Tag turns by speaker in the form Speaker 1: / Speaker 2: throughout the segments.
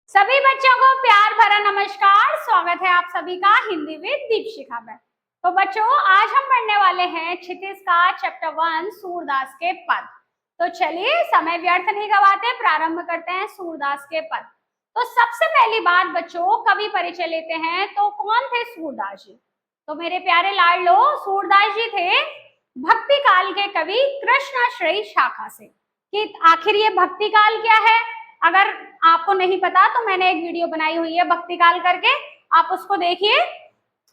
Speaker 1: सभी बच्चों को प्यार भरा नमस्कार। स्वागत है आप सभी का हिंदी विद दीपशिखा में। तो बच्चों, आज हम पढ़ने वाले हैं क्षितिज का चैप्टर 1 सूरदास के पद। तो चलिए समय व्यर्थ नहीं गवाते, प्रारंभ करते हैं सूरदास के पद। तो सबसे पहली बात बच्चों, कवि परिचय लेते हैं। तो कौन थे सूरदास जी? तो मेरे प्यारे लाडलो, सूरदास जी थे भक्ति काल के कवि कृष्णाश्रयी शाखा से। कि आखिर ये भक्ति काल क्या है, अगर आपको नहीं पता तो मैंने एक वीडियो बनाई हुई है भक्ति काल करके, आप उसको देखिए,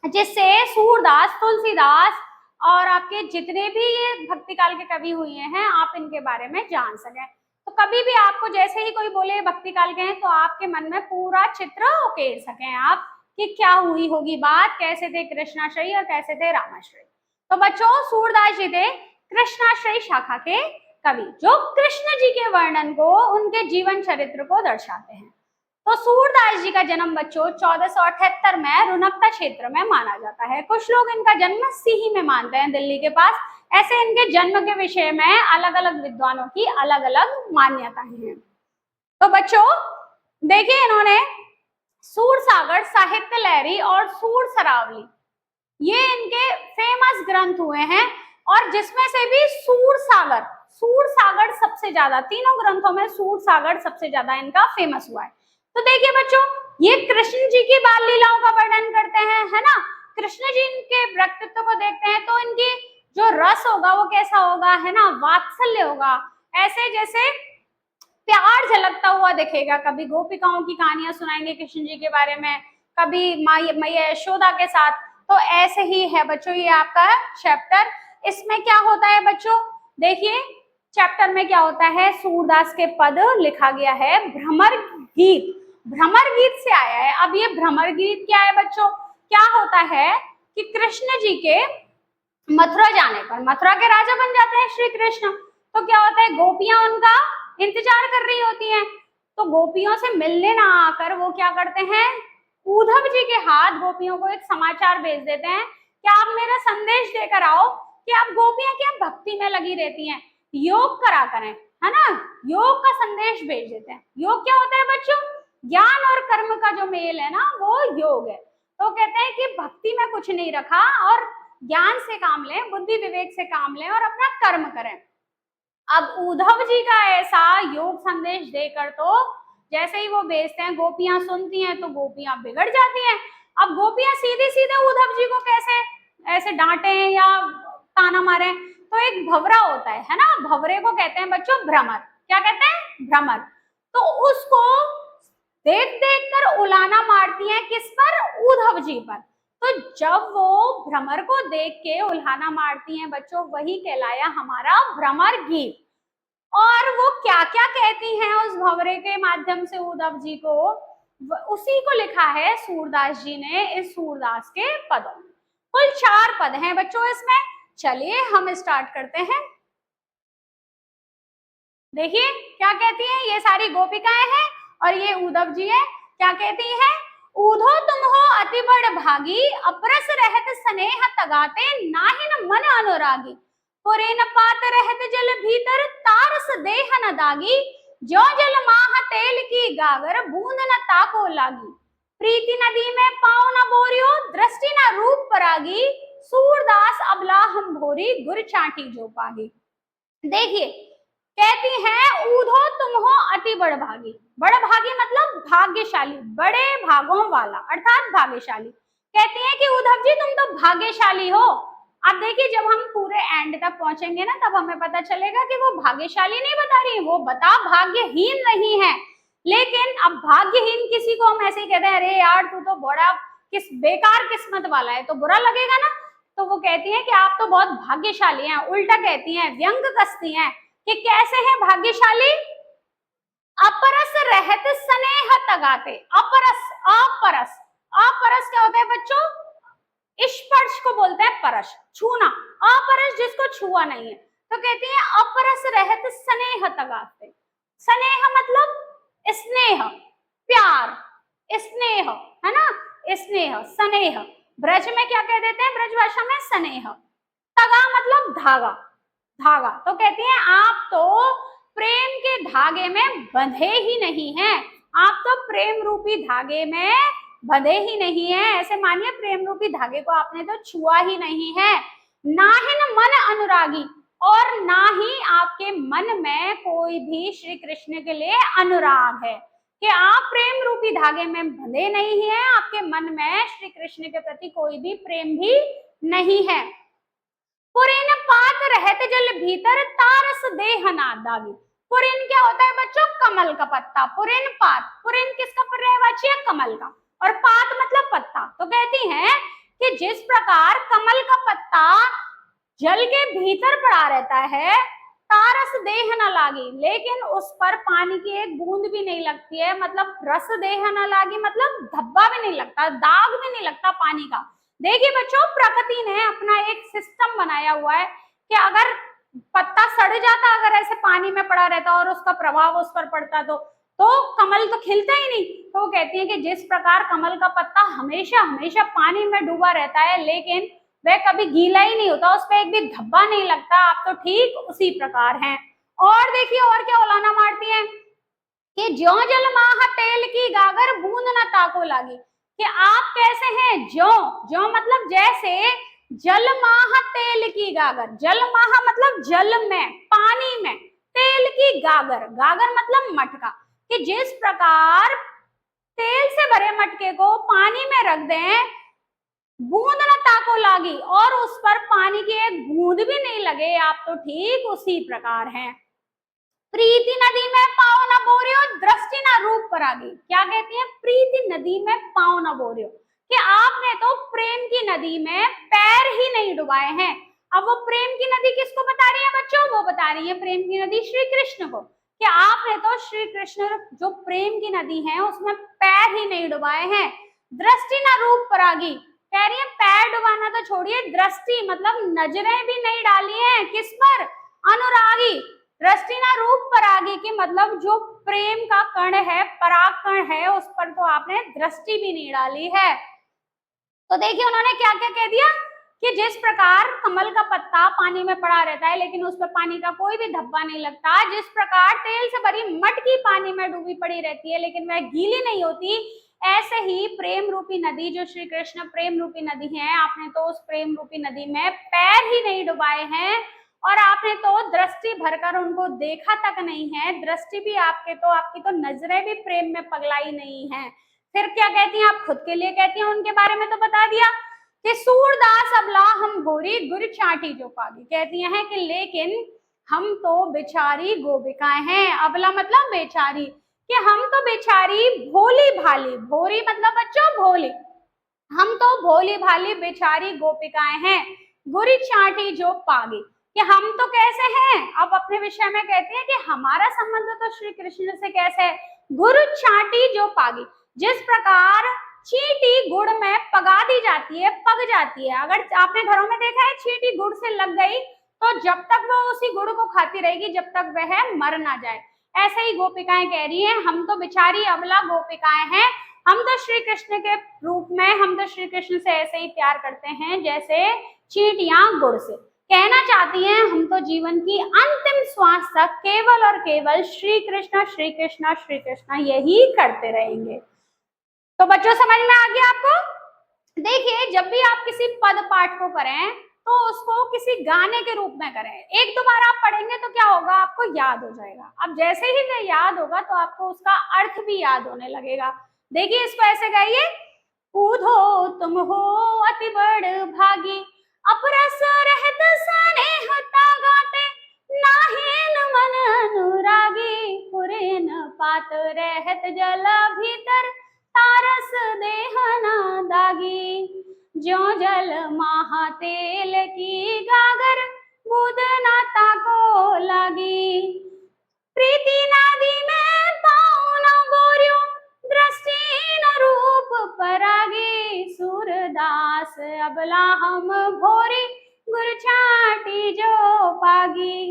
Speaker 1: जिससे सूरदास, तुलसीदास और आपके जितने भी ये भक्ति काल के कवि हुए हैं आप इनके बारे में जान सकें। तो कभी भी आपको जैसे ही कोई बोले भक्ति काल के हैं तो आपके मन में पूरा चित्र उकेर सकें आप कि क्या हुई होगी बात, कैसे थे कृष्णाश्रयी और कैसे थे रामाश्रयी। तो बच्चों, सूरदास जी थे कृष्णाश्रयी शाखा के कवि, जो कृष्ण जी के वर्णन को, उनके जीवन चरित्र को दर्शाते हैं। तो सूरदास जी का जन्म बच्चों 1478 में रुनकता क्षेत्र में माना जाता है। कुछ लोग इनका जन्म सीही में मानते हैं, दिल्ली के पास। ऐसे इनके जन्म के विषय में अलग अलग विद्वानों की अलग अलग मान्यताएं हैं। तो बच्चों देखिए, इन्होंने सूरसागर, साहित्य लहरी और सूर सरावली, ये इनके फेमस ग्रंथ हुए हैं। और जिसमें से भी सूरसागर सबसे ज्यादा, तीनों ग्रंथों में सूरसागर सबसे ज्यादा इनका फेमस हुआ है। तो देखिए बच्चों, ये कृष्ण जी की बाल लीलाओं का वर्णन करते हैं, है ना। कृष्ण जी के व्यक्तित्व को देखते हैं तो इनकी जो रस होगा वो कैसा होगा, है ना, वात्सल्य होगा। ऐसे जैसे प्यार झलकता हुआ दिखेगा। कभी गोपिकाओं की कहानियां सुनाएंगे कृष्ण जी के बारे में, कभी मैया यशोदा के साथ। तो ऐसे ही है बच्चों ये आपका चैप्टर। इसमें क्या होता है बच्चों, देखिए चैप्टर में क्या होता है, सूरदास के पद लिखा गया है भ्रमर गीत। भ्रमर गीत से आया है। अब ये भ्रमर गीत क्या है बच्चों, क्या होता है कि कृष्ण जी के मथुरा जाने पर, मथुरा के राजा बन जाते हैं श्री कृष्ण, तो क्या होता है, गोपियां उनका इंतजार कर रही होती हैं। तो गोपियों से मिलने ना आकर वो क्या करते हैं, उद्धव जी के हाथ गोपियों को एक समाचार भेज देते हैं कि आप मेरा संदेश देकर आओ कि आप गोपियां क्या भक्ति में लगी रहती हैं, योग करा करें, है ना। योग का संदेश भेज देते हैं। योग क्या होता है बच्चों, ज्ञान और कर्म का जो मेल है ना, वो योग है। तो कहते हैं कि भक्ति में कुछ नहीं रखा और ज्ञान से काम लें, बुद्धि विवेक से काम लें और अपना कर्म करें। अब उद्धव जी का ऐसा योग संदेश देकर तो जैसे ही वो भेजते हैं, गोपियां सुनती हैं तो गोपियां बिगड़ जाती हैं। अब गोपियां सीधे सीधे उद्धव जी को कैसे ऐसे डांटे या ताना मारे, तो एक भंवरा होता है ना, भंवरे को कहते हैं बच्चों भ्रमर। क्या कहते हैं, भ्रमर। तो उसको देख देख कर उलाना मारती हैं, किस पर, उद्धव जी पर। तो जब वो भ्रमर को देख के उल्हाना मारती हैं बच्चों, वही कहलाया हमारा भ्रमर गीत। और वो क्या क्या कहती हैं उस भंवरे के माध्यम से उद्धव जी को, उसी को लिखा है सूरदास जी ने इस सूरदास के पदों में। कुल 4 पद हैं बच्चों इसमें। चलिए हम स्टार्ट करते हैं। देखिए क्या कहती हैं, ये सारी गोपिकाएं हैं और ये उद्धव जी है। क्या कहती है, ऊधो तुम हो अति बड़ भागी, अपरस रहत स्नेह तगाते, नाहिन मन अनुरागी, पुरे न पात रहत जल भीतर, तारस देह न दागी, जो जल माह तेल की गागर, बूंद न ताको लागी, प्रीति नदी में पाँव न बोरियो, दृष्टि न रूप परागी, सूरदास अबला हम भोरी, गुर चाटी जो पागी। देखिए कहती हैं, ऊधो तुम हो अति बड़ भागी। बड़ भागी मतलब भाग्यशाली, बड़े भागों वाला अर्थात भाग्यशाली। कहती हैं कि उद्धव जी तुम तो भाग्यशाली हो। अब देखिए जब हम पूरे एंड तक पहुंचेंगे ना, तब हमें पता चलेगा कि वो भाग्यशाली नहीं बता रही, वो बता भाग्यहीन नहीं है। लेकिन अब भाग्यहीन किसी को हम ऐसे ही कहते हैं, अरे यार तू तो बड़ा बेकार किस्मत वाला है, तो बुरा लगेगा ना। तो वो कहती है कि आप तो बहुत भाग्यशाली हैं। उल्टा कहती हैं, व्यंग कसती हैं कि कैसे है भाग्यशाली, अपरस रहत स्नेह तगाते। अपरस, अपरस, अपरस क्या होता है बच्चों, स्पर्श को बोलते हैं परश, छूना। अपरस जिसको छुआ नहीं है। तो कहती है अपरस रहत स्नेह तगाते। स्नेह मतलब स्नेह, प्यार, स्नेह, है ना, स्नेह, स्नेह। ब्रज में क्या कह देते हैं, ब्रज भाषा में स्नेह। तगा मतलब धागा, धागा। तो कहती हैं आप तो प्रेम के धागे में बंधे ही नहीं हैं, आप तो प्रेम रूपी धागे में बंधे ही नहीं है। ऐसे मानिए प्रेम रूपी धागे को आपने तो छुआ ही नहीं है। ना ही न मन अनुरागी, और ना ही आपके मन में कोई भी श्री कृष्ण के लिए अनुराग है, कि आप प्रेम रूपी धागे में बंधे नहीं हैं, आपके मन में श्री कृष्ण के प्रति कोई भी प्रेम भी नहीं है। पुरीन पात रहत जल भीतर तारस देह ना दागी। पुरीन क्या होता है बच्चों? कमल का पत्ता। पुरीन पात, पुरीन किसका पर्यायवाची है? कमल का, और पात मतलब पत्ता। तो कहती हैं कि जिस प्रकार कमल का पत्ता जल के भीतर पड़ा रहता है, तारस देह न लागी, लेकिन उस पर पानी की एक बूंद भी नहीं लगती है, मतलब रस देह न लागी मतलब धब्बा भी नहीं लगता, दाग भी नहीं लगता पानी का। देखिए बच्चों, प्रकृति ने अपना एक सिस्टम बनाया हुआ है कि अगर पत्ता सड़ जाता, अगर ऐसे पानी में पड़ा रहता और उसका प्रभाव उस पर पड़ता तो कमल तो खिलता ही नहीं। तो वो कहती है कि जिस प्रकार कमल का पत्ता हमेशा हमेशा पानी में डूबा रहता है, लेकिन वह कभी गीला ही नहीं होता, उस पर एक भी धब्बा नहीं लगता, आप तो ठीक उसी प्रकार हैं। और देखिए और क्या उलाना मारती है कि ज्यों जल माह तेल की गागर बूंद न ताको लागी, कि आप कैसे हैं? ज्यों, ज्यों मतलब जैसे, जल माह तेल की गागर, जल माह मतलब जल में, पानी में, तेल की गागर, गागर मतलब मटका, कि जिस प्रकार तेल से भरे मटके को पानी में रख दें, बूंद न ताको लागी, और उस पर पानी की एक बूंद भी नहीं लगे, आप तो ठीक उसी प्रकार हैं। प्रीति नदी में पाँव न बोरियो, दृष्टि न रूप पर आगी। क्या कहती है? प्रीति नदी में पाँव न बोरियो, कि आपने तो प्रेम की नदी में पैर ही नहीं डुबाए हैं। अब वो प्रेम की नदी किसको बता रही है बच्चों? वो बता रही है प्रेम की नदी श्री कृष्ण को, कि आपने तो श्री कृष्ण जो प्रेम की नदी है उसमें पैर ही नहीं डुबाए हैं। दृष्टि न रूप पर आगी, कह रही है पैर डुबाना तो छोड़िए, दृष्टि मतलब नजरें भी नहीं डाली है किस पर? अनुरागी। दृष्टि ना रूप परागी, की मतलब जो प्रेम का कण है, पराग कण है, उस पर तो आपने दृष्टि भी नहीं डाली है। तो देखिए उन्होंने क्या क्या कह दिया कि जिस प्रकार कमल का पत्ता पानी में पड़ा रहता है लेकिन उस पर पानी का कोई भी धब्बा नहीं लगता, जिस प्रकार तेल से भरी मटकी पानी में डूबी पड़ी रहती है लेकिन वह गीली नहीं होती, ऐसे ही प्रेम रूपी नदी जो श्री कृष्ण प्रेम रूपी नदी है, आपने तो उस प्रेम रूपी नदी में पैर ही नहीं डुबाए हैं, और आपने तो दृष्टि भरकर उनको देखा तक नहीं है। दृष्टि भी आपकी तो नजरें भी प्रेम में पगलाई नहीं है। फिर क्या कहती हैं? आप खुद के लिए कहती हैं, उनके बारे में तो बता दिया कि सूरदास अबला हम भोरी गुर चाटी जो पागी, कहती हैं कि लेकिन हम तो बेचारी गोपिकाएं हैं। अबला मतलब बेचारी, कि हम तो बेचारी भोली भाली, भोरी मतलब बच्चों भोली, हम तो भोली भाली बेचारी गोपिकाएं हैं। गुरी चाटी जो पागी, कि हम तो कैसे हैं? अब अपने विषय में कहती है कि हमारा संबंध तो श्री कृष्ण से कैसे है? गुरु चाटी जो पागी, जिस प्रकार चींटी गुड़ में पगा दी जाती है, पक जाती है। अगर आपने घरों में देखा है चींटी गुड़ से लग गई तो जब तक वो उसी गुड़ को खाती रहेगी जब तक वह मर ना जाए। ऐसे ही गोपिकाएं कह रही हैं हम तो बेचारी अबला गोपिकाएं हैं, हम तो श्री कृष्ण के रूप में, हम तो श्री कृष्ण से ऐसे ही प्यार करते हैं जैसे चींटियां गुड़ से। कहना चाहती हैं हम तो जीवन की अंतिम श्वास तक केवल और केवल श्री कृष्ण श्री कृष्ण श्री कृष्ण यही करते रहेंगे। तो बच्चों समझ में आ गया आपको? देखिए जब भी आप किसी पद पाठ को करें तो उसको किसी गाने के रूप में करें। एक दो बार आप पढ़ेंगे तो क्या होगा, आपको याद हो जाएगा। अब जैसे ही वह याद होगा तो आपको उसका अर्थ भी याद होने लगेगा। देखिए इसको ऐसे गाइए, कूदो तुम हो अति बड़ भागी, अपरस रहत स्नेह गाते, नाहीन मन अनुरागी, पुरेन पात रहत जल भीतर, तारस देह ना दागी, ज्यों जल माहा तेल की गागर, बूंद ना ताको लागी, प्रीति नदी में पाँव न बोरियो, दृष्टि न रूप परागी, सूरदास अबला हम भोरी, गुर चाटी जो पागी।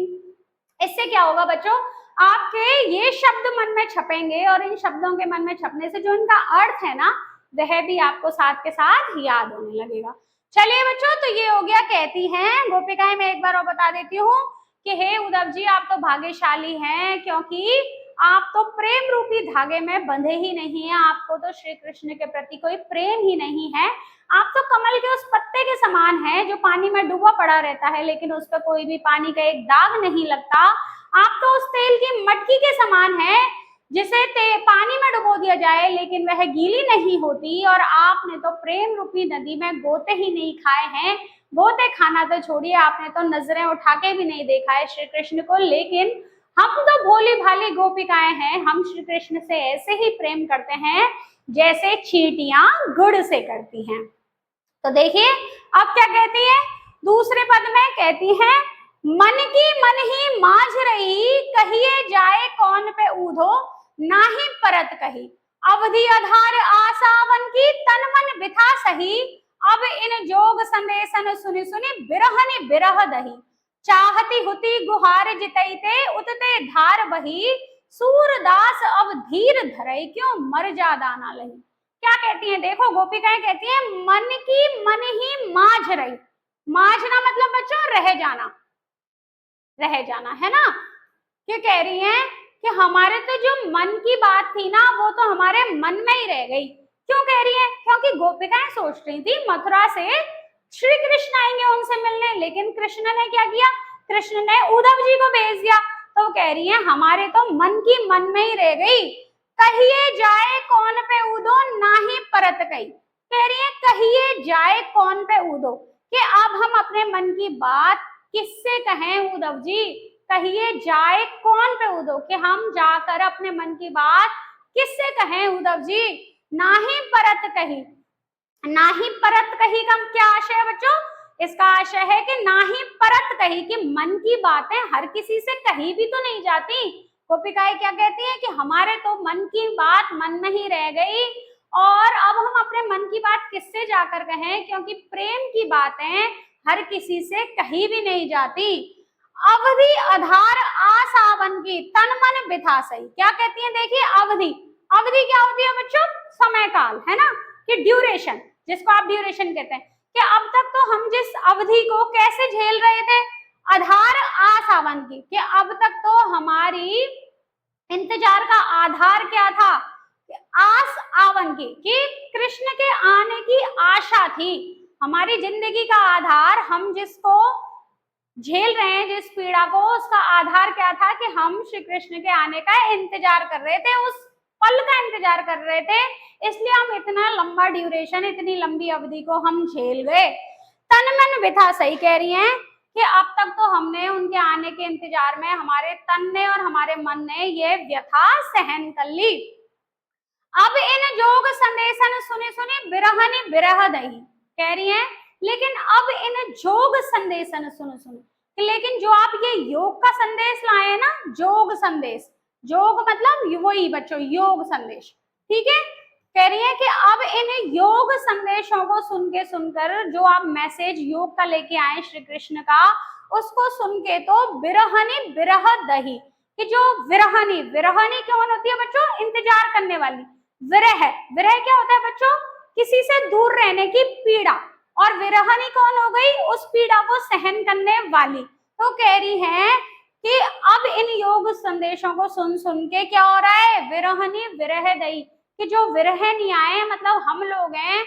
Speaker 1: इससे क्या होगा बच्चों, आपके ये शब्द मन में छपेंगे और इन शब्दों के मन में छपने से जो इनका अर्थ है ना वह भी आपको साथ के साथ याद होने लगेगा। चलिए बच्चों, तो ये हो गया कहती हैं गोपिकाएं। मैं एक बार और बता देती हूँ कि हे उद्धव जी आप तो भाग्यशाली हैं, क्योंकि आप तो प्रेम रूपी धागे में बंधे ही नहीं है, आपको तो श्री कृष्ण के प्रति कोई प्रेम ही नहीं है। आप तो कमल के उस पत्ते के समान है जो पानी में डूबा पड़ा रहता है लेकिन उस पर कोई भी पानी का एक दाग नहीं लगता। आप तो उस तेल की मटकी के समान है जिसे पानी में डुबो दिया जाए लेकिन वह गीली नहीं होती। और आपने तो प्रेम रूपी नदी में गोते ही नहीं खाए हैं। गोते खाना तो छोड़िए, आपने तो नजरें उठा के भी नहीं देखा है श्री कृष्ण को। लेकिन हम तो भोली भाली गोपिकाएं हैं, हम श्री कृष्ण से ऐसे ही प्रेम करते हैं जैसे चींटियां गुड़ से करती हैं। तो देखिए अब क्या कहती है, दूसरे पद में कहती है, मन की मन ही माझ रही, कहिए जाए कौन पे ऊधो, नाही परत कही। अवधि आधार आसावन की, तन मन बिथा सही, अब इन जोग संदेशन सुनि सुनि बिरहनि बिरह दही। चाहती हुती गुहार जितैते, उतते धार बही, सूरदास अब धीर धरई, क्यों मर जा दाना लही। क्या कहती हैं, देखो गोपिकाएं कहती हैं मन की मन ही माझ रही। माझना मतलब बच्चों रह जाना, रह जाना है ना। क्या कह रही हैं कि हमारे तो जो मन की बात थी ना वो तो हमारे मन में ही रह गई। क्यों कह रही है, क्योंकि गोपिकाएं सोच रही थी मथुरा से श्री कृष्ण आएंगे उनसे मिलने, लेकिन कृष्ण ने क्या किया, कृष्ण ने उद्धव जी को भेज दिया। तो कह रही है हमारे तो मन की मन में ही रह गई। कहिए जाए कौन पे उदो, नाही परत कही। कह रही है कहिए जाए कौन पे उदो, कि अब हम अपने मन की बात किससे कहें उद्धव जी, कहिए जाए कौन पे उद्धव, कि हम जाकर अपने मन की बात किससे कहें उद्धव जी। नाही परत कही, नाही परत कही का क्या आशय है बच्चों, इसका आशय है कि नाही परत कही, कि मन की बातें हर किसी से कही भी तो नहीं जाती। गोपिकाएं क्या कहती हैं कि हमारे तो मन की बात मन में ही रह गई और अब हम अपने मन की बात किससे जाकर कहें, क्योंकि प्रेम की बातें हर किसी से कही भी नहीं जाती। अवधि आधार आसावन की, तन मन बिथा सही। क्या कहती हैं, देखिए अवधि, अवधि क्या होती है बच्चों, समय काल है ना, कि ड्यूरेशन, जिसको आप ड्यूरेशन कहते हैं, कि अब तक तो हम जिस अवधि को कैसे झेल रहे थे, आधार आसावन की, कि अब तक तो हमारी इंतजार का आधार क्या था, आस आवन की, कि कृष्ण के आने की आशा थी। हमारी जिंदगी का आधार, हम जिसको झेल रहे हैं जिस पीड़ा को, उसका आधार क्या था कि हम श्री कृष्ण के आने का इंतजार कर रहे थे, उस पल का इंतजार कर रहे थे, इसलिए हम इतना लंबा ड्यूरेशन, इतनी लंबी अवधि को हम झेल गए। तन मन बिथा सही, कह रही हैं कि अब तक तो हमने उनके आने के इंतजार में हमारे तन ने और हमारे मन ने ये व्यथा सहन कर ली। अब इन जोग संदेशन सुने सुने बिरहनि बिरह दही, कह रही हैं लेकिन अब इन जोग संदेशन सुनो सुनो, लेकिन जो आप ये योग का संदेश लाए ना, जोग संदेश, जोग मतलब वही बच्चों योग संदेश, ठीक है। कह रही है कि अब इन योग संदेशों को सुन के सुनकर जो आप मैसेज योग का लेके आए श्री कृष्ण का, उसको सुन के तो बिरहनि बिरह दही, कि जो विरहनी, विरहनी कौन होती है बच्चों, इंतजार करने वाली। विरह, विरह क्या होता है बच्चों, किसी से दूर रहने की पीड़ा, और विरहनी कौन हो गई, उस पीड़ा को सहन करने वाली। तो कह रही है कि अब इन योग संदेशों को सुन सुन के क्या हो रहा है, विरहनी विरह दही, कि जो विरह नहीं आए मतलब हम लोग हैं,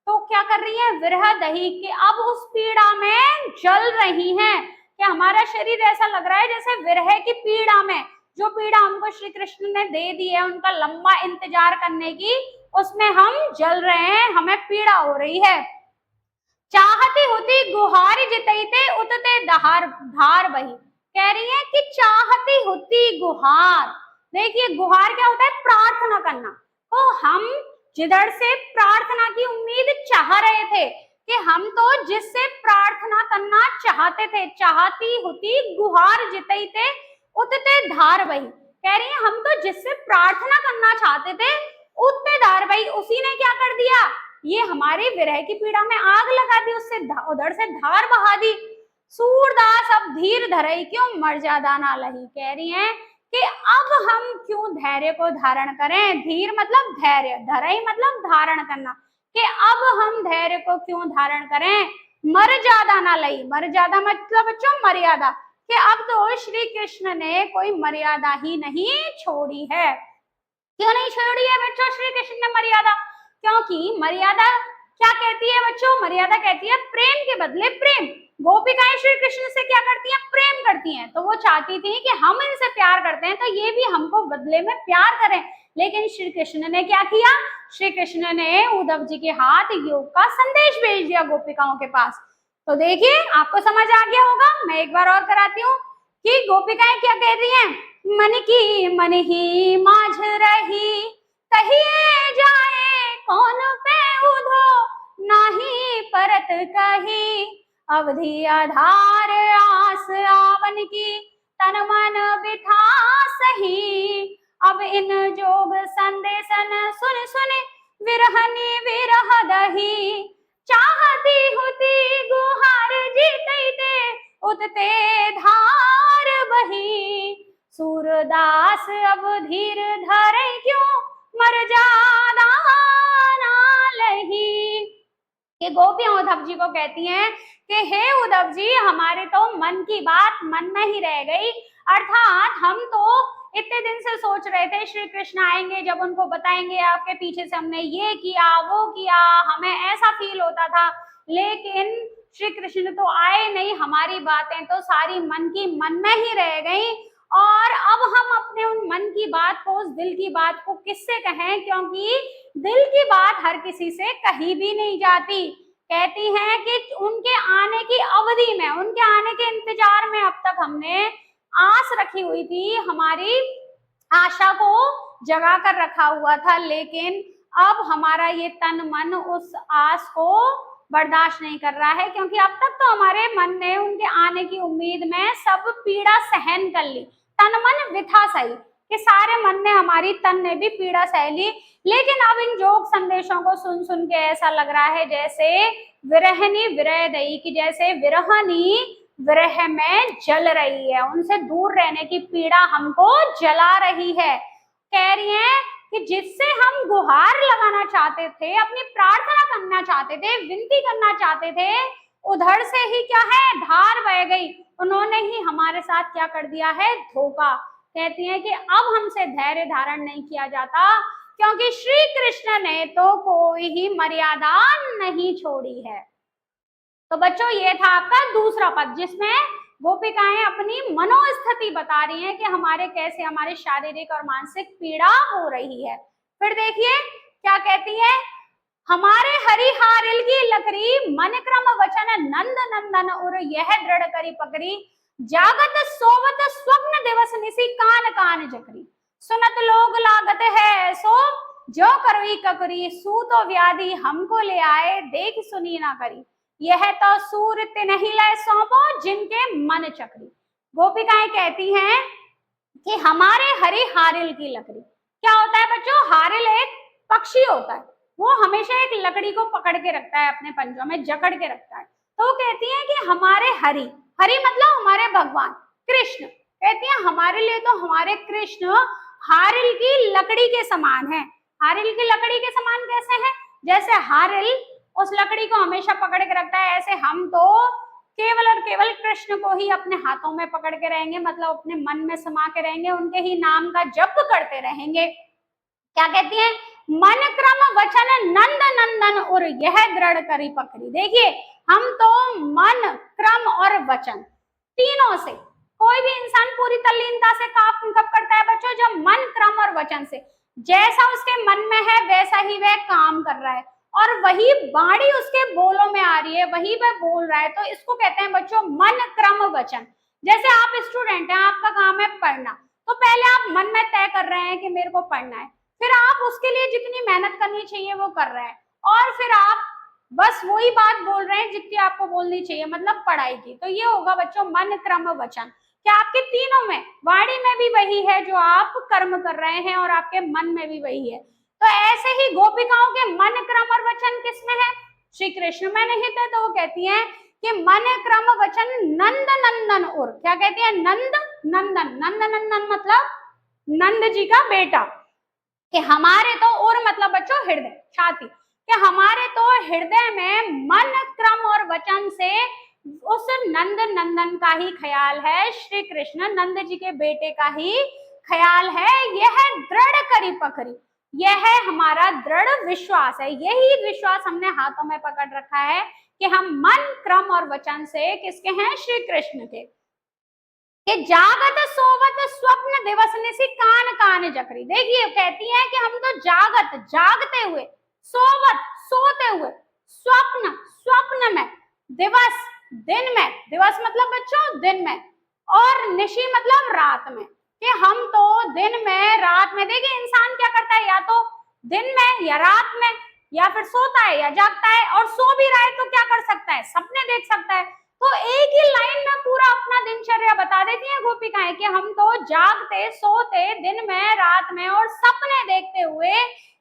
Speaker 1: तो क्या कर रही है, विरह दही, कि अब उस पीड़ा में जल रही हैं, कि हमारा शरीर ऐसा लग रहा है जैसे विरह की पीड़ा में, जो पीड़ा हमको श्री कृष्ण ने दे दी है उनका लंबा इंतजार करने की, उसमें हम जल रहे हैं, हमें पीड़ा हो रही है। चाहती होती गुहार जितैते, उतते धार धार बही। कह रही है कि चाहती होती गुहार, देखिए गुहार क्या होता है, प्रार्थना करना। तो हम जिधर से प्रार्थना की उम्मीद चाह रहे थे, कि हम तो जिससे प्रार्थना करना चाहते थे, चाहती होती गुहार जितैते उतते धार बही। कह रही है हम तो जिससे प्रार्थना करना चाहते थे, उतते धार बही, उसी ने क्या कर दिया, ये हमारी विरह की पीड़ा में आग लगा दी, उससे उधर से धार बहा दी। सूरदास अब धीर धरई, क्यों मर जा दाना लही। कह रही हैं कि अब हम क्यों धैर्य को धारण करें, धीर मतलब धैर्य, धरई मतलब धारण करना, कि अब हम धैर्य को क्यों धारण करें, मर ज्यादा ना लई, मर ज्यादा मतलब बच्चों मर्यादा, कि अब तो श्री कृष्ण ने कोई मर्यादा ही नहीं छोड़ी है। क्यों नहीं छोड़ी है बच्चों श्री कृष्ण ने मर्यादा? क्योंकि मर्यादा क्या कहती है बच्चों? मर्यादा कहती है प्रेम के बदले प्रेम। गोपिकाएं श्री कृष्ण से क्या करती हैं? प्रेम करती हैं। तो वो चाहती थी कि हम इनसे प्यार करते हैं तो ये भी हमको बदले में प्यार करें। लेकिन श्री कृष्ण ने क्या किया? श्री कृष्ण ने उद्धव जी के हाथ योग का संदेश भेज दिया गोपिकाओं के पास। तो देखिए आपको समझ आ गया होगा। मैं एक बार और कराती हूँ कि गोपिकाएं क्या कह रही हैं? मन ही माझ रही, कहिए जाए कौन पे उधो, नाही परत कही, अवधि आधार आस आवन की, तन मन बिथा सही। अब इन जोग संदेशन सुन सुन, विरहनी विरह दही, चाहती होती गुहार जीते उतते धार बही। सूरदास अब धीर धरे क्यों, मर्यादा ना लही। ये गोपियां उद्धव जी को कहती हैं कि हे उद्धव जी, हमारे तो मन की बात मन में ही रह गई। अर्थात हम तो इतने दिन से सोच रहे थे श्री कृष्ण आएंगे, जब उनको बताएंगे आपके पीछे से हमने ये किया वो किया, हमें ऐसा फील होता था। लेकिन श्री कृष्ण तो आए नहीं, हमारी बातें तो सारी मन की मन में ही रह गई। और अब हम अपने उन मन की बात को, उस दिल की बात को किससे कहें? क्योंकि दिल की बात हर किसी से कही भी नहीं जाती। कहती हैं कि उनके आने की अवधि में, उनके आने के इंतजार में अब तक हमने आस रखी हुई थी, हमारी आशा को जगा कर रखा हुआ था। लेकिन अब हमारा ये तन मन उस आस को बर्दाश्त नहीं कर रहा है, क्योंकि अब तक तो हमारे मन ने उनके आने की उम्मीद में सब पीड़ा सहन कर ली। तन मन विथा सही कि सारे मन ने, हमारी तन ने भी पीड़ा सह ली। लेकिन अब इन जोग संदेशों को सुन सुन के ऐसा लग रहा है जैसे विरहनी विरह दई, कि जैसे विरहनी विरह में जल रही है, उनसे दूर रहने की पीड़ा हमको जला रही है। कह रही है कि जिससे हम गुहार लगाना चाहते थे, अपनी प्रार्थना करना चाहते थे, विनती करना चाहते थे, उधर से ही क्या है, धार बह गई। उन्होंने ही हमारे साथ क्या कर दिया है? धोखा। कहती है कि अब हमसे धैर्य धारण नहीं किया जाता, क्योंकि श्री कृष्ण ने तो कोई ही मर्यादा नहीं छोड़ी है। तो बच्चों ये था आपका दूसरा पद, जिसमें गोपिकाएं अपनी मनोस्थिति बता रही हैं कि हमारे कैसे हमारे शारीरिक और मानसिक पीड़ा हो रही है। फिर देखिए क्या कहती है? हमारे हरि हारिल की लकड़ी, मन क्रम वचन नंद नंदन उर, यह दृढ़ करी पकड़ी, जागत सोवत स्वप्न दिवस निसी, कान कान जकरी, सुनत लोग लागत है सो, जो करवी ककरी, सूतो व्याधि हमको ले आए, देख सुनी ना करी, यह तो सूर तिनहि लय सौंपो, जिनके मन चक्री। गोपिकाएं कहती हैं कि हमारे हरि हारिल की लकड़ी, क्या होता है बच्चों? हारिल एक पक्षी होता है, वो हमेशा एक लकड़ी को पकड़ के रखता है, अपने पंजों में जकड़ के रखता है। तो वो कहती हैं कि हमारे हरि, हरि मतलब हमारे भगवान कृष्ण, कहती हैं हमारे लिए तो हमारे कृष्ण हारिल की लकड़ी के समान है। हारिल की लकड़ी के समान कैसे है? जैसे हारिल उस लकड़ी को हमेशा पकड़ के रखता है, ऐसे हम तो केवल और केवल कृष्ण को ही अपने हाथों में पकड़ के रहेंगे, मतलब अपने मन में समा के रहेंगे, उनके ही नाम का जप करते रहेंगे। क्या कहती हैं? मन क्रम वचन नंद नंदन उर, यह दृढ़ करी पकड़ी। देखिए हम तो मन क्रम और वचन तीनों से, कोई भी इंसान पूरी तल्लीनता से काम कब करता है बच्चों? जब मन क्रम और वचन से, जैसा उसके मन में है वैसा ही वह काम कर रहा है, और वही बाणी उसके बोलों में आ रही है, वही वह बोल रहा है। तो इसको कहते हैं बच्चों मन क्रम वचन। जैसे आप स्टूडेंट हैं, आपका काम है पढ़ना, तो पहले आप मन में तय कर रहे हैं कि मेरे को पढ़ना है, फिर आप उसके लिए जितनी मेहनत करनी चाहिए वो कर रहे हैं, और फिर आप बस वही बात बोल रहे हैं जितनी आपको बोलनी चाहिए, मतलब पढ़ाई की। तो ये होगा बच्चों मन क्रम वचन। क्या आपके तीनों में, वाणी में भी वही है जो आप कर्म कर रहे हैं, और आपके मन में भी वही है। तो ऐसे ही गोपिकाओं के मन क्रम और वचन किसमें है? श्री कृष्ण में निहित है। तो वो कहती हैं कि मन क्रम वचन नंद नंदन उर, क्या कहती है? नंद नंदन, नंद नंदन मतलब नंद जी का बेटा, कि हमारे तो, और मतलब बच्चों हृदय, छाती, कि हमारे तो हृदय में मन क्रम और वचन से उस नंद नंदन का ही ख्याल है, श्री कृष्ण नंद जी के बेटे का ही ख्याल है। यह दृढ़ करी पकड़ी, यह हमारा दृढ़ विश्वास है, यही विश्वास हमने हाथों में पकड़ रखा है कि हम मन क्रम और वचन से किसके हैं, श्री कृष्ण के। कि जागत सोवत स्वप्न दिवस निसी कान कान जकरी। देखिए कहती है कि हम तो जागत जागते हुए, सोवत सोते हुए, स्वप्न स्वप्न में, दिवस दिन में, दिवस मतलब बच्चों दिन में, और निशी मतलब रात में, कि हम तो दिन में रात में, देखिए इंसान क्या करता है, या तो दिन में या रात में, या फिर सोता है या जागता है, और सो भी रहा है तो क्या कर सकता है, सपने देख सकता है। तो एक ही लाइन में पूरा अपना दिनचर्या बता देती है गोपिकाएं कि हम तो जागते सोते दिन में रात में और सपने देखते हुए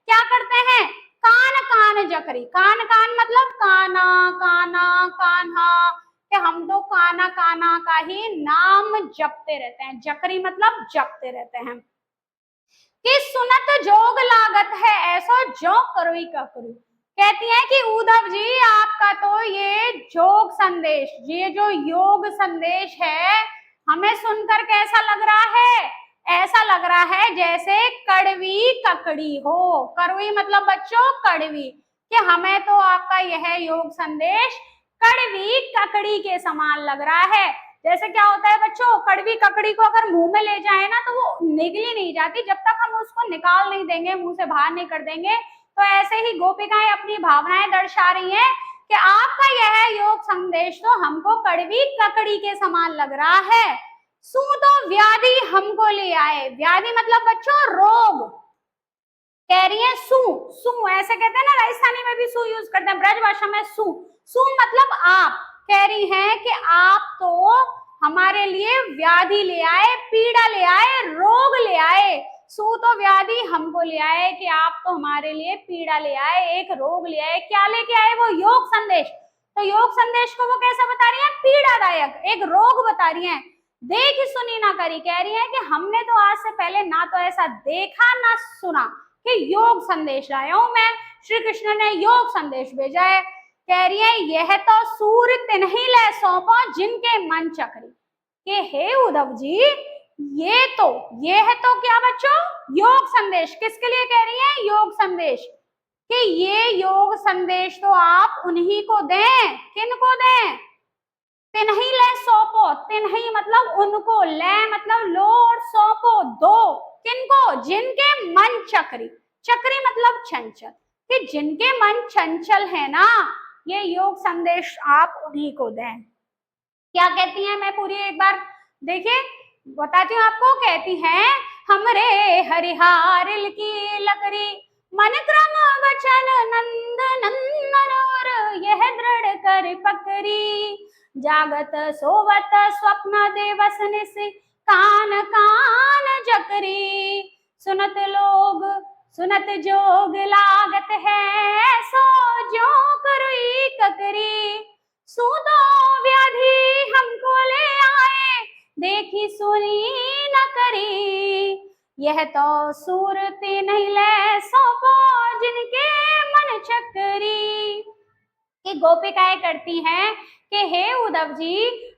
Speaker 1: क्या करते हैं, कान कान जकरी। कान कान मतलब काना काना कान्हा, कि हम तो काना काना का ही नाम जपते रहते हैं। जकरी मतलब जपते रहते हैं। कि सुनत जोग लागत है ऐसा जो करोई का करो। कहती है कि उद्धव जी आपका तो ये जोग संदेश, ये जो योग संदेश है, हमें सुनकर कैसा लग रहा है, ऐसा लग रहा है जैसे कड़वी ककड़ी हो। कड़वी मतलब बच्चों कड़वी, कि हमें तो आपका यह योग संदेश कड़वी ककड़ी के समान लग रहा है। जैसे क्या होता है बच्चों, कड़वी ककड़ी को अगर मुंह में ले जाए ना तो वो निगली नहीं जाती जब तक हम उसको निकाल नहीं देंगे, मुंह से बाहर नहीं कर देंगे। तो ऐसे ही गोपिकाएं अपनी भावनाएं दर्शा रही हैं कि आपका यह योग संदेश तो हमको कड़वी ककड़ी के समान लग रहा है। सू तो व्याधि हमको ले आए, व्याधि मतलब बच्चों रोग। कह रही है सू, सू ऐसे कहते हैं ना, राजस्थानी में भी सू यूज करते हैं, ब्रज भाषा में सू, सू मतलब आप। कह रही है कि आप तो हमारे लिए व्याधि ले आए, पीड़ा ले आए, रोग ले आए। सू तो व्याधि हमको ले आए, कि आप तो हमारे लिए पीड़ा ले आए, एक रोग ले आए। क्या लेके आए, वो योग संदेश। तो योग संदेश को वो कैसा बता रही है, पीड़ादायक, एक रोग बता रही है। देखी सुनी ना करी, कह रही है कि हमने तो आज से पहले ना तो ऐसा देखा ना सुना कि योग संदेश लाया हूं मैं, श्री कृष्ण ने योग संदेश भेजा है। कह रही है यह तो सूर तिन्ही ले सौंपो जिनके मन चक्री। कि हे उद्धव जी ये है तो क्या बच्चों, योग संदेश। किसके लिए कह रही है, योग संदेश, कि ये योग संदेश तो आप उन्हीं को दें। किन को दें, तिन्ही ले सौंपो, तिन्ही मतलब उनको, ले मतलब लो और सौंपो दो, किनको, जिनके मन चक्री, चक्री मतलब चंचल, कि जिनके मन चंचल है ना, ये योग संदेश आप उन्हीं को दें। क्या कहती हैं, मैं पूरी एक बार देखिए बताती हूँ आपको। कहती हैं हमरे हरिहारिल की लकड़ी, मन क्रम वचन नंद नंदन और यह दृढ़ कर पकड़ी। जागत सोवत स्वप्न दिवस निस कान कान जकरी। सुनत लोग सुनत जोग लागत है सो जो करुई ककरी। सूदो व्याधि हमको ले आए देखी सुनी न करी। यह तो सूरती नहीं ले सौंपो जिनके मन चक्री। कि गोपिकाएं करती हैं कि हे उद्धव जी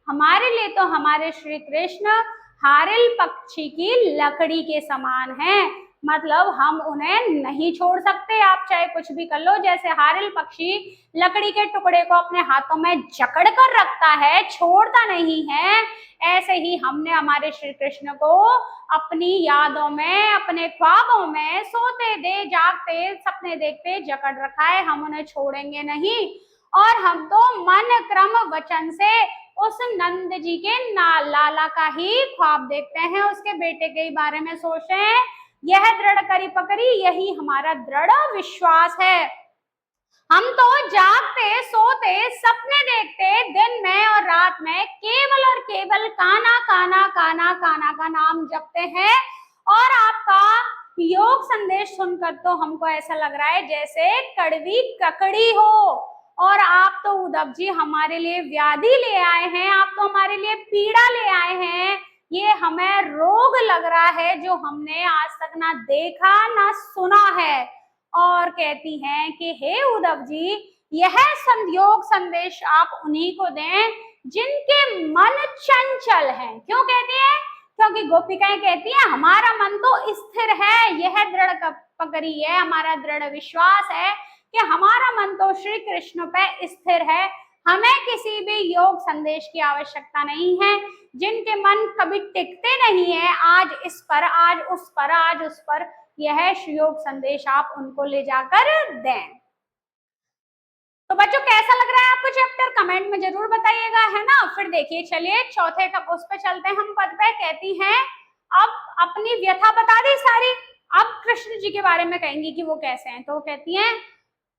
Speaker 1: हमारे लिए तो हमारे श्री कृष्ण हारिल पक्षी की लकड़ी के समान हैं, मतलब हम उन्हें नहीं छोड़ सकते, आप चाहे कुछ भी कर लो। जैसे हारिल पक्षी लकड़ी के टुकड़े को अपने हाथों में जकड़ कर रखता है, छोड़ता नहीं है, ऐसे ही हमने हमारे श्री कृष्ण को अपनी यादों में, अपने ख्वाबों में, सोते दे जागते सपने देखते जकड़ रखा है, हम उन्हें छोड़ेंगे नहीं। और हम तो मन क्रम वचन से उस नंद जी के लाला का ही ख्वाब देखते हैं, उसके बेटे के बारे में सोचते हैं। यह दृढ़ करी पकड़ी, यही हमारा दृढ़ विश्वास है। हम तो जागते सोते सपने देखते दिन में और रात में केवल और केवल काना काना काना काना का नाम जपते हैं। और आपका योग संदेश सुनकर तो हमको ऐसा लग रहा है जैसे कड़वी ककड़ी हो। और आप तो उद्धव जी हमारे लिए व्याधि ले आए हैं, आप तो हमारे लिए पीड़ा ले आए हैं, ये हमें रोग लग रहा है जो हमने आज तक ना देखा ना सुना है। और कहती हैं कि हे उद्धव जी यह योग संदेश आप उन्हीं को दें जिनके मन चंचल हैं। क्यों कहती है? क्योंकि गोपिकाएं कहती हैं हमारा मन तो स्थिर है, यह दृढ़ पकड़ी है, हमारा दृढ़ विश्वास है कि हमारा मन तो श्री कृष्ण पे स्थिर है, हमें किसी भी योग संदेश की आवश्यकता नहीं है। जिनके मन कभी टिकते नहीं है, आज इस पर, आज उस पर, आज उस पर, यह योग संदेश आप उनको ले जाकर दें। तो बच्चों कैसा लग रहा है आपको चैप्टर? कमेंट में जरूर बताइएगा, है ना। फिर देखिए, चलिए चौथे कप उस पे चलते हैं हम पद पे। कहती हैं अब अपनी व्यथा बता दी सारी, अब कृष्ण जी के बारे में कहेंगी कि वो कैसे हैं। तो कहती हैं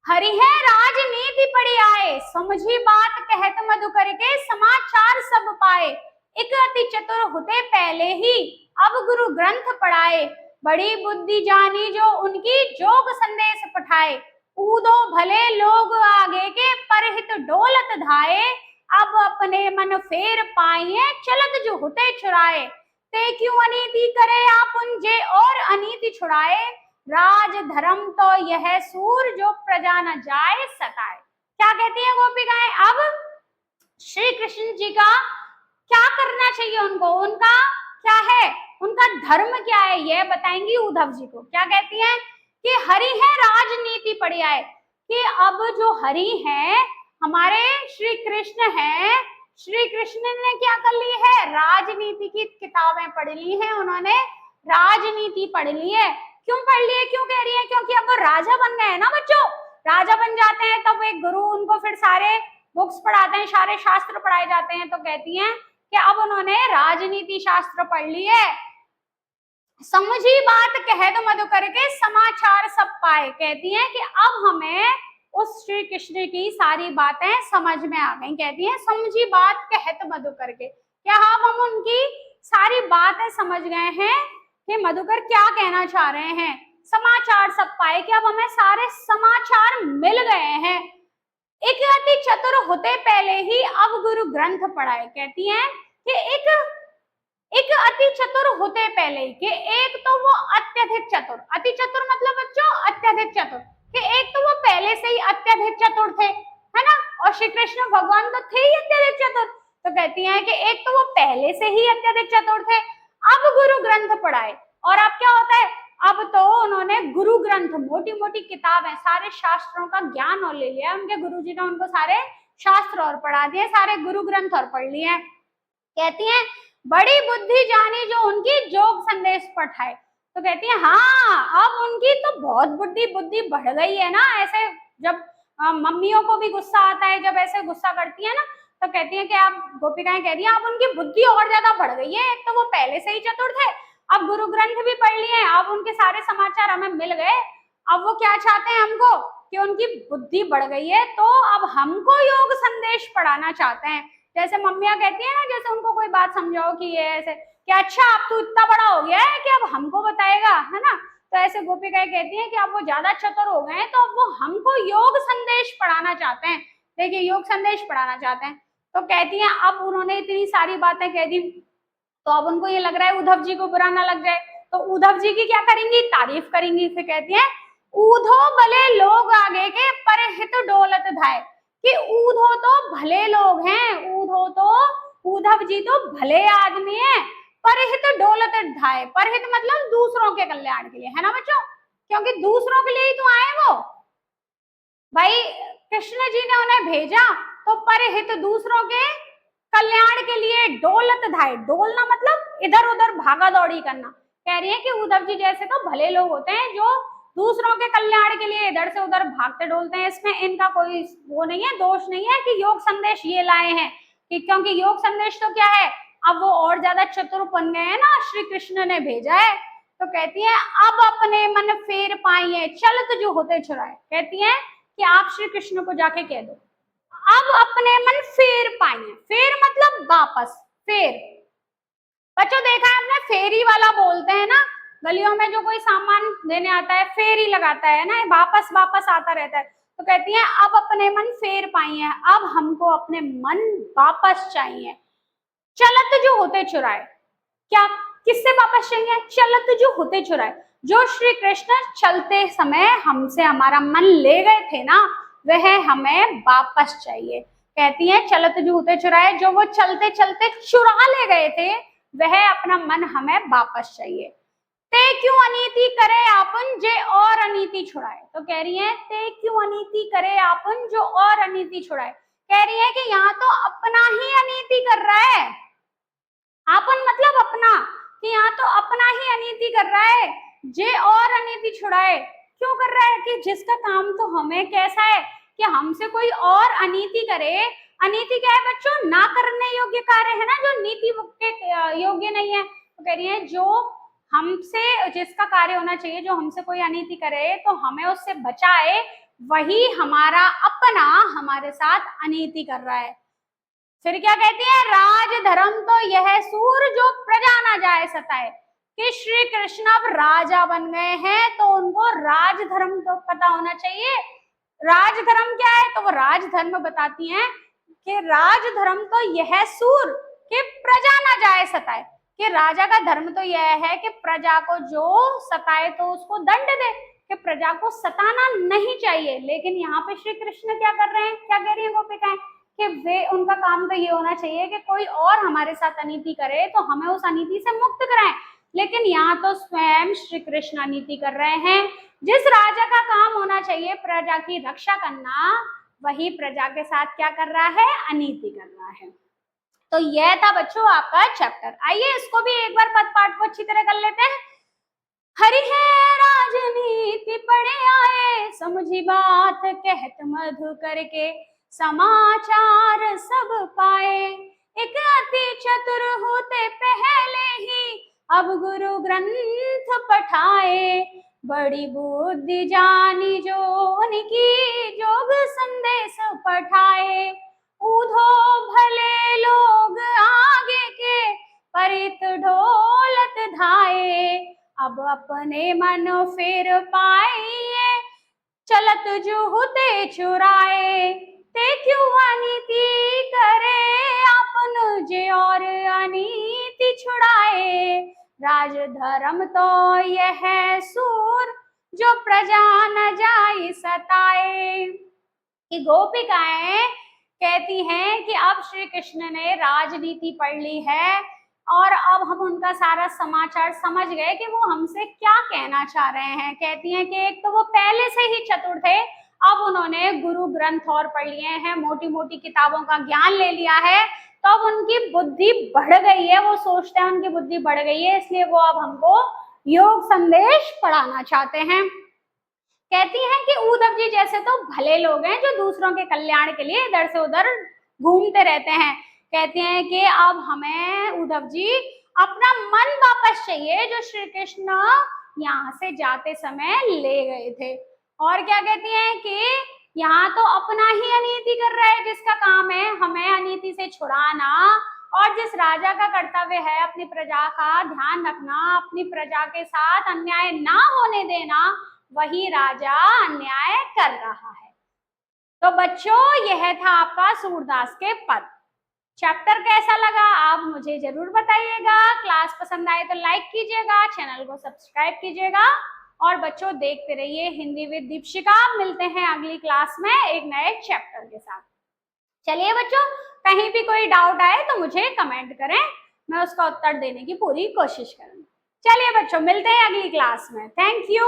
Speaker 1: हरि है राजनीति पड़ी आए, समझी बात कहत मधुकर के, समाचार सब पाए, एक अति चतुर होते पहले ही, अब गुरु ग्रंथ पढ़ाए, बड़ी बुद्धि जानी जो उनकी, जोग संदेश पठाए, ऊदो भले लोग आगे के, परहित डोलत धाये, अब अपने मन फेर पाए, चलत जो होते छुड़ाए, ते क्यों अनीति करे आप उनजे, और अनीति छुड़ाए, राज धर्म तो यह सूर, जो प्रजा न जाए सताए। क्या कहती है गोपिकाएं? अब श्री कृष्ण जी का क्या करना चाहिए उनको, उनका क्या है, उनका धर्म क्या है, यह बताएंगी उद्धव जी को। क्या कहती हैं कि हरि है राजनीति पड़ी आए, कि अब जो हरि है हमारे श्री कृष्ण है, श्री कृष्ण ने क्या कर ली है? राजनीति की किताबें पढ़ ली है उन्होंने, राजनीति पढ़ ली है। क्यों पढ़ ली है? क्यों कह रही है? क्योंकि अब वो राजा बन गए हैं ना बच्चों, राजा बन जाते हैं तब एक गुरु उनको फिर सारे बुक्स पढ़ाते हैं, सारे शास्त्र पढ़ाए जाते हैं। तो कहती हैं कि अब उन्होंने राजनीति शास्त्र पढ़ ली है, समझी बात कह दो मधुकर के, समाचार सब पाए। कहती हैं कि अब हमें उस श्री कृष्ण की सारी बातें समझ में आ गई। कहती हैं समझी बात कहत मधुकर के, क्या अब हम उनकी सारी बातें समझ गए हैं कि मधुकर क्या कहना चाह रहे हैं। समाचार सब पाए, कि अब हमें सारे समाचार मिल गए हैं। एक अति चतुर होते पहले ही, अब गुरु ग्रंथ पढ़ाए। कहती हैं कि एक अति चतुर होते पहले ही, कि एक तो वो अत्यधिक चतुर, अति चतुर मतलब बच्चों अत्यधिक चतुर, कि एक तो वो पहले से ही अत्यधिक चतुर थे, है ना, और श्री कृष्ण भगवान तो थे ही अत्यधिक चतुर। तो कहती हैं कि एक तो वो पहले से ही अत्यधिक चतुर थे, अब गुरु ग्रंथ पढ़ाए। और अब क्या होता है? अब तो उन्होंने गुरु ग्रंथ, मोटी मोटी किताब है, सारे शास्त्रों का ज्ञान और ले लिया, उनके गुरु जी ने उनको सारे शास्त्र और पढ़ा दिए, सारे गुरु ग्रंथ और पढ़ लिए। कहती हैं बड़ी बुद्धि जानी जो उनकी, जोग संदेश पठाए। तो कहती है हाँ, अब उनकी तो बहुत बुद्धि बढ़ गई है ना। ऐसे जब मम्मियों को भी गुस्सा आता है, जब ऐसे गुस्सा करती है ना, तो कहती है कि आप, गोपिकाएं कह रही है अब उनकी बुद्धि और ज्यादा बढ़ गई है। एक तो वो पहले से ही चतुर थे, अब गुरु ग्रंथ भी पढ़ लिए, अब उनके सारे समाचार हमें मिल गए। अब वो क्या चाहते हैं हमको, कि उनकी बुद्धि बढ़ गई है तो अब हमको योग संदेश पढ़ाना चाहते हैं। जैसे मम्मियाँ कहती है ना, जैसे उनको कोई बात समझाओ कि ये ऐसे, कि अच्छा अब तू इतना बड़ा हो गया है कि अब हमको बताएगा, है ना। तो ऐसे गोपिकाएं कहती हैं कि अब वो ज्यादा चतुर हो गए हैं, तो अब वो हमको योग संदेश पढ़ाना चाहते हैं। देखिए, योग संदेश पढ़ाना चाहते हैं। तो कहती हैं अब उन्होंने इतनी सारी बातें कह दी, तो अब उनको ये लग रहा है उद्धव जी को बुरा ना लग जाए, तो उद्धव जी की क्या करेंगी? तारीफ करेंगी। फिर कहती हैं ऊधो भले लोग आगे के, परहित डोलत धाय, कि ऊधो तो भले लोग हैं, ऊधो तो, उद्धव जी तो भले आदमी है, परहित डोलत धाय, परहित मतलब दूसरों के कल्याण के लिए, है ना बच्चों, क्योंकि दूसरों के लिए ही तो आए वो भाई, कृष्ण जी ने उन्हें भेजा, तो परहित दूसरों के कल्याण के लिए, डोलत धाय, डोलना मतलब इधर उधर भागा दौड़ी करना। कह रही है कि उद्धव जी जैसे तो भले लोग होते हैं जो दूसरों के कल्याण के लिए इधर से उधर भागते डोलते हैं, इसमें इनका कोई वो नहीं है, दोष नहीं है कि योग संदेश ये लाए हैं, कि क्योंकि योग संदेश तो क्या है, अब वो और ज्यादा चतुर बन गए हैं ना, श्री कृष्ण ने भेजा है। तो कहती है अब अपने मन फेर पाइए, चलत जो होते छुड़ाए। कहती है कि आप श्री कृष्ण को जाके कह दो अब अपने मन फेर पाइए, फेर मतलब वापस, फेर बच्चों देखा है आपने, फेरी वाला बोलते हैं ना, गलियों में जो कोई सामान देने आता है फेरी लगाता है ना, वापस वापस आता रहता है। तो कहती है अब अपने मन फेर पाइए, अब हमको अपने मन वापस चाहिए, चलत जो होते छुड़ाए। क्या, किससे वापस चाहिए? चलत जो होते छुड़ाए, जो श्री कृष्ण चलते समय हमसे हमारा मन ले गए थे ना, वह हमें वापस चाहिए। कहती है चलत जूते चुराए, जो वो चलते चलते चुरा ले गए थे वह अपना मन हमें वापस चाहिए। ते क्यों अनीति करे आपन जे और अनीति छुड़ाए। तो कह रही है ते क्यों अनीति करे आपन जो और अनीति छुड़ाए। कह रही है कि यहाँ तो अपना ही अनीति कर रहा है, आपन मतलब अपना, कि यहाँ तो अपना ही अनीति कर रहा है, जे और अनीति छुड़ाए। क्यों कर रहा है कि जिसका काम तो हमें कैसा है कि हमसे कोई और अनीति करे। अनीति क्या है बच्चों, ना करने योग्य कार्य है ना, जो नीति के योग्य नहीं है। तो कह रही है जो हमसे जिसका कार्य होना चाहिए, जो हमसे कोई अनीति करे तो हमें उससे बचाए, वही हमारा अपना हमारे साथ अनीति कर रहा है। फिर क्या कहती है, राज धर्म तो यह सूर जो प्रजा ना जाए सताए। कि श्री कृष्ण अब राजा बन गए हैं तो उनको राज धर्म तो पता होना चाहिए। राज धर्म क्या है, तो वो राज धर्म बताती हैं कि राज धर्म तो यह सूर कि प्रजा ना जाए सताए। कि राजा का धर्म तो यह है कि प्रजा को जो सताए तो उसको दंड दे, कि प्रजा को सताना नहीं चाहिए। लेकिन यहाँ पे श्री कृष्ण क्या कर रहे हैं, क्या कह रही है गोपिकाएं, कि वे उनका काम तो ये होना चाहिए कि कोई और हमारे साथ अनीति करे तो हमें उस अनीति से मुक्त कराएं। लेकिन यहाँ तो स्वयं श्री कृष्ण अनीति कर रहे हैं। जिस राजा का काम होना चाहिए प्रजा की रक्षा करना, वही प्रजा के साथ क्या कर रहा है, अनीति कर रहा है। तो यह था बच्चों आपका चैप्टर। आइए इसको भी एक बार पद पाठ को अच्छी तरह कर लेते हैं। हरि है राजनीति पढ़े आए, समझी बात कहत मधु करके, समाचार सब पाए। एक अति चतुर होते पहले ही, अब गुरु ग्रंथ पठाए। बड़ी बुद्धि जानी जो उनकी, जोग संदेश पठाए। ऊधो भले लोग आगे के, परित ढोलत धाए। अब अपने मन फेर पाइए, चलत जूते चुराए। ते क्यों अनीति करे आपन जे और अनीति छुड़ाए। राज धर्म तो यह सूर जो प्रजा न जाई सताए। कि गोपिकाएं कहती हैं कि अब श्री कृष्ण ने राजनीति पढ़ ली है और अब हम उनका सारा समाचार समझ गए कि वो हमसे क्या कहना चाह रहे हैं। कहती हैं कि एक तो वो पहले से ही चतुर थे, अब उन्होंने गुरु ग्रंथ और पढ़ लिए हैं, मोटी मोटी किताबों का ज्ञान ले लिया है, तो अब उनकी बुद्धि बढ़ गई है, वो सोचते हैं उनकी बुद्धि बढ़ गई है, इसलिए वो अब हमको योग संदेश पढ़ाना चाहते हैं। कहती हैं कि उद्धव जी जैसे तो भले लोग हैं जो दूसरों के कल्याण के लिए इधर से उधर घूमते रहते हैं। कहते हैं कि अब हमें उद्धव जी अपना मन वापस चाहिए जो श्री कृष्ण यहाँ से जाते समय ले गए थे। और क्या कहती हैं कि यहाँ तो अपना ही अनीति कर रहा है, जिसका काम है हमें अनीति से छुड़ाना, और जिस राजा का कर्तव्य है अपनी प्रजा का ध्यान रखना, अपनी प्रजा के साथ अन्याय ना होने देना, वही राजा अन्याय कर रहा है। तो बच्चों यह था आपका सूरदास के पद। चैप्टर कैसा लगा आप मुझे जरूर बताइएगा। क्लास पसंद आए तो लाइक कीजिएगा, चैनल को सब्सक्राइब कीजिएगा, और बच्चों देखते रहिए हिंदी विद दीपशिखा। मिलते हैं अगली क्लास में एक नए चैप्टर के साथ। चलिए बच्चों, कहीं भी कोई डाउट आए तो मुझे कमेंट करें, मैं उसका उत्तर देने की पूरी कोशिश करूंगी। चलिए बच्चों, मिलते हैं अगली क्लास में। Thank you.